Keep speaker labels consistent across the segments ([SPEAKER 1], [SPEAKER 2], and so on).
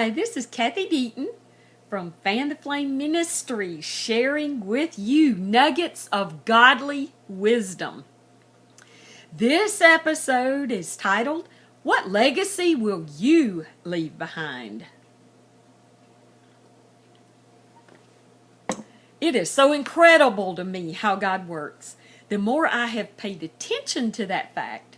[SPEAKER 1] Hi, this is Cathy Deaton from Fan the Flame Ministry, sharing with you nuggets of godly wisdom. This episode is titled, What Legacy Will You Leave Behind? It is so incredible to me how God works. The more I have paid attention to that fact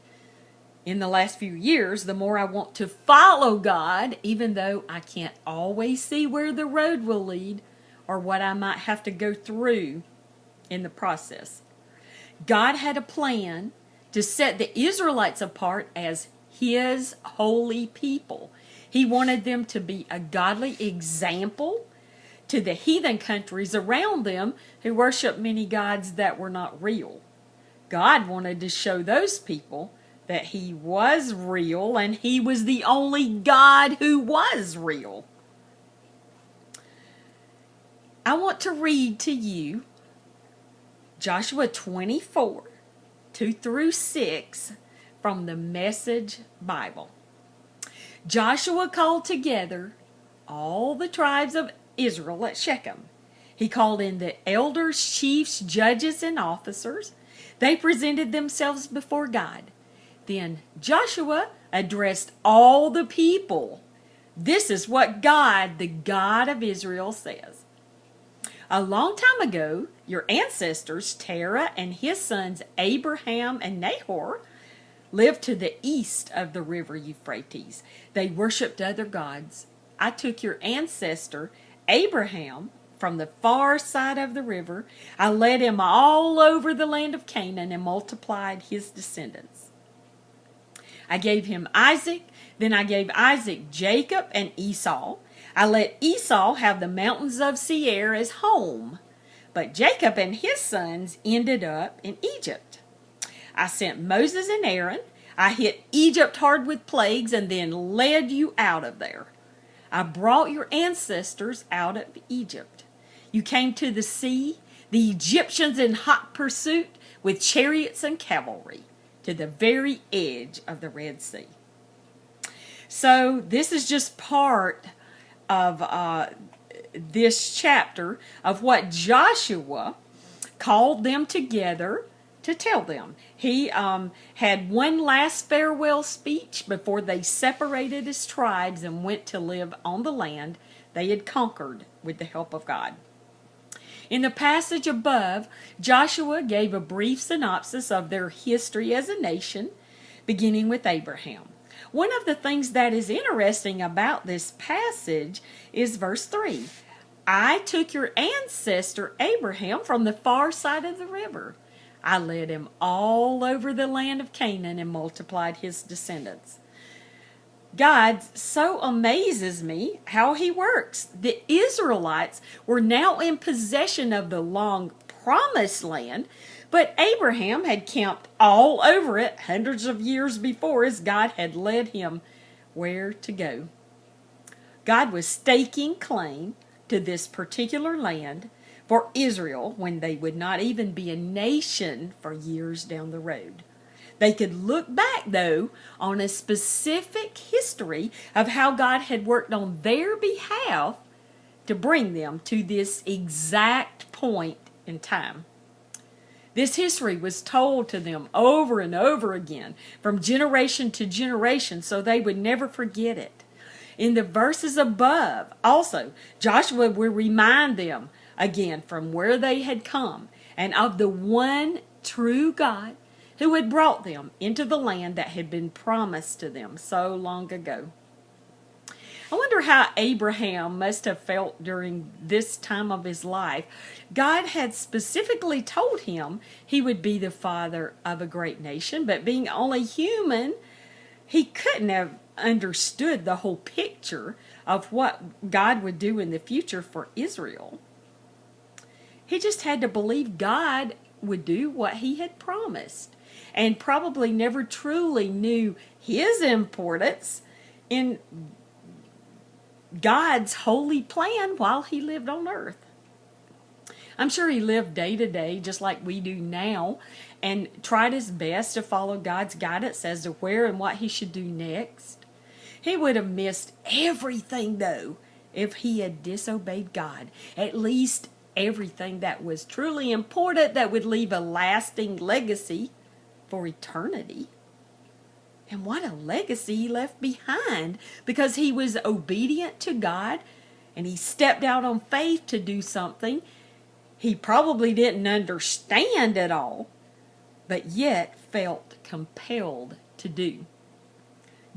[SPEAKER 1] in the last few years, the more I want to follow God, even though I can't always see where the road will lead or what I might have to go through in the process. God had a plan to set the Israelites apart as His holy people. He wanted them to be a godly example to the heathen countries around them who worshiped many gods that were not real. God wanted to show those people that He was real and He was the only God who was real. I want to read to you Joshua 24, 2 through 6 from the Message Bible. Joshua called together all the tribes of Israel at Shechem. He called in the elders, chiefs, judges, and officers. They presented themselves before God. Then Joshua addressed all the people. This is what God, the God of Israel, says. A long time ago, your ancestors, Terah and his sons Abraham and Nahor, lived to the east of the river Euphrates. They worshipped other gods. I took your ancestor, Abraham, from the far side of the river. I led him all over the land of Canaan and multiplied his descendants. I gave him Isaac, then I gave Isaac Jacob and Esau. I let Esau have the mountains of Seir as home, but Jacob and his sons ended up in Egypt. I sent Moses and Aaron. I hit Egypt hard with plagues and then led you out of there. I brought your ancestors out of Egypt. You came to the sea, the Egyptians in hot pursuit with chariots and cavalry, to the very edge of the Red Sea. So this is just part of this chapter of what Joshua called them together to tell them. He had one last farewell speech before they separated as tribes and went to live on the land they had conquered with the help of God. In the passage above, Joshua gave a brief synopsis of their history as a nation, beginning with Abraham. One of the things that is interesting about this passage is verse 3. I took your ancestor Abraham from the far side of the river. I led him all over the land of Canaan and multiplied his descendants. God so amazes me how He works. The Israelites were now in possession of the long promised land, but Abraham had camped all over it hundreds of years before as God had led him where to go. God was staking claim to this particular land for Israel when they would not even be a nation for years down the road. They could look back, though, on a specific history of how God had worked on their behalf to bring them to this exact point in time. This history was told to them over and over again, from generation to generation, so they would never forget it. In the verses above, also, Joshua will remind them again from where they had come and of the one true God who had brought them into the land that had been promised to them so long ago. I wonder how Abraham must have felt during this time of his life. God had specifically told him he would be the father of a great nation, but being only human, he couldn't have understood the whole picture of what God would do in the future for Israel. He just had to believe God would do what He had promised, and probably never truly knew His importance in God's holy plan while He lived on earth. I'm sure he lived day to day just like we do now and tried his best to follow God's guidance as to where and what he should do next. He would have missed everything, though, if he had disobeyed God. At least everything that was truly important that would leave a lasting legacy for eternity. And what a legacy he left behind, because he was obedient to God and he stepped out on faith to do something he probably didn't understand at all, but yet felt compelled to do.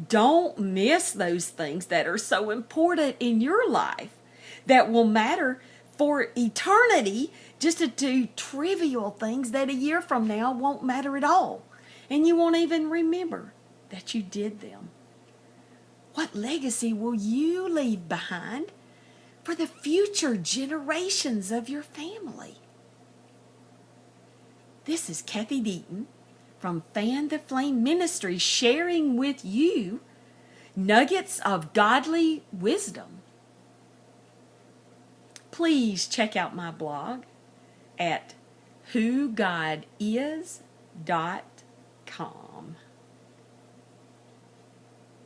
[SPEAKER 1] Don't miss those things that are so important in your life that will matter for eternity, just to do trivial things that a year from now won't matter at all. And you won't even remember that you did them. What legacy will you leave behind for the future generations of your family? This is Cathy Deaton from Fan the Flame Ministry, sharing with you nuggets of godly wisdom. Please check out my blog at whogodis.com.